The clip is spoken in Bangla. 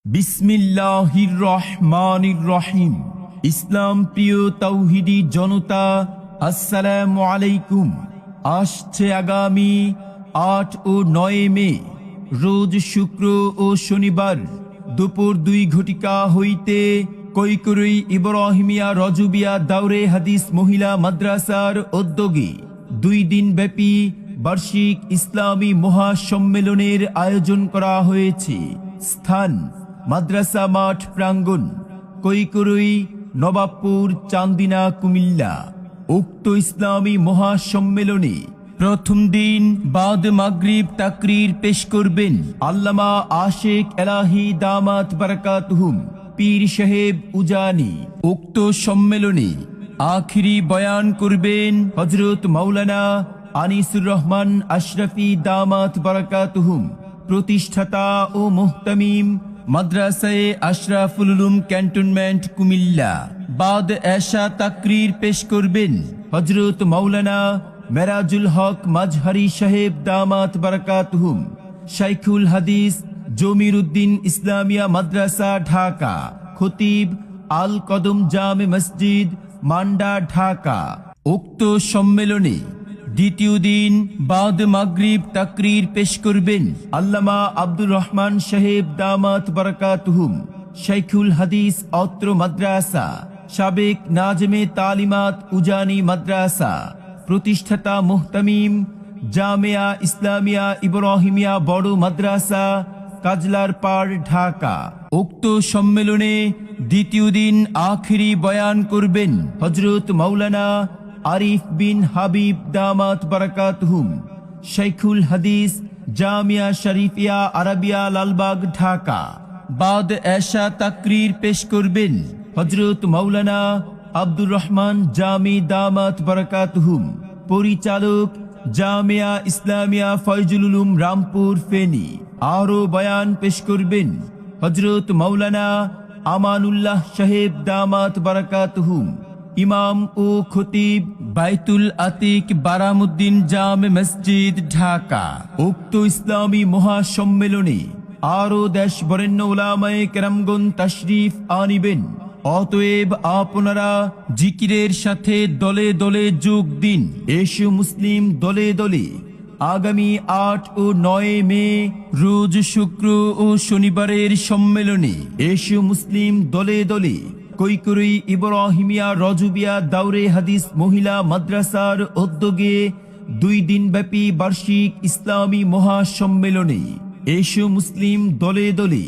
বিসমিল্লাহির রহমানির রহিম। ইসলাম প্রিয় তাওহীদি জনতা, আসসালামু আলাইকুম। আসছে আগামী ৮ ও ৯ মে, রোজ শুক্র ও শনিবার দুপুর ২ ঘটিকা হইতে কৈকরই ইব্রাহিমিয়া রজবিয়া দাওরে হাদিস মহিলা মাদ্রাসার উদ্যোগে ২ দিন ব্যাপী বার্ষিক ইসলামী মহাসম্মেলনের আয়োজন করা হয়েছে। স্থান মাদ্রাসা মাঠ প্রাঙ্গণ, কৈকরই, নবাবপুর, চান্দিনা, কুমিল্লা। উক্ত ইসলামী মহাসম্মেলনে প্রথম দিন বাদ মাগরিব তাকরীর পেশ করবেন আল্লামা আশেক এলাহি দামাত বারাকাতুহুম পীর সাহেব উজানি। উক্ত সম্মেলনে আখিরি বয়ান করবেন হযরত মাওলানা আনিসুর রহমান আশরাফি দামাত বারাকাতুহুম, প্রতিষ্ঠাতা ও মুহতামিম মাদ্রাসায়ে আশরাফুল উলুম ক্যান্টনমেন্ট, কুমিল্লা। বাদ এশা তাকরীর পেশ করবেন হযরত মাওলানা মেরাজুল হক মাজহারি সাহেব দামাত বারাকাতুহুম, শাইখুল হাদিস জমির উদ্দিন ইসলামিয়া মাদ্রাসা, ঢাকা। খতিব আল কদম জামে মসজিদ, মান্ডা, ঢাকা। উক্ত সম্মেলনে দ্বিতীয় দিন বাদ মাগরিব তাকরীর পেশ করবেন আল্লামা আব্দুর রহমান সাহেব দামাত বারাকাতুহুম, শাইখুল হাদিস অত্র মাদ্রাসা, সাবেক নাজমে তালিমাত উজানি মাদ্রাসা, প্রতিষ্ঠাতা মুহতামিম জামিয়া ইসলামিয়া ইব্রাহিমিয়া বড় মাদ্রাসা, কাজলার পাড়, ঢাকা। উক্ত সম্মেলনে দ্বিতীয় দিন আখিরি বয়ান করবেন হযরত মাওলানা আরিফ বিন হাবিব দামাত বারাকাতুহুম, শাইখুল হাদিস জামিয়া শরীফিয়া আরবিয়া, লালবাগ, ঢাকা। বাদ এশা তাকরীর পেশ করবেন হযরত মাওলানা আব্দুর রহমান জামি দামাত বারাকাতুহুম, পরিচালক জামিয়া ইসলামিয়া ফয়জুল উলুম, রামপুর, ফেনী। আরো বয়ান পেশ করবেন হযরত মাওলানা আমানুল্লাহ সাহেব দামাত বারাকাতুহুম, ইমাম ও খতিব বাইতুল আতিক বারামুদ্দিন জামে মসজিদ, ঢাকা। উক্ত ইসলামী মহাসম্মেলনে আরো দেশ বরেণ্য উলামায়ে কেরামগণ তাশরীফ আনিবেন। অতএব আপনারা জিকিরের সাথে দলে দলে যোগ দিন। এসো মুসলিম দলে দলে আগামী ৮ ও ৯ মে রোজ শুক্র ও শনিবারের সম্মেলনে এসো মুসলিম দলে দলে কৈকরই ইব্রাহিমিয়া রজবিয়া দাওরে হাদিস মহিলা মাদ্রাসার উদ্যোগে ২ দিন ব্যাপী বার্ষিক ইসলামী মহাসম্মেলনে এসো মুসলিম দলে দলে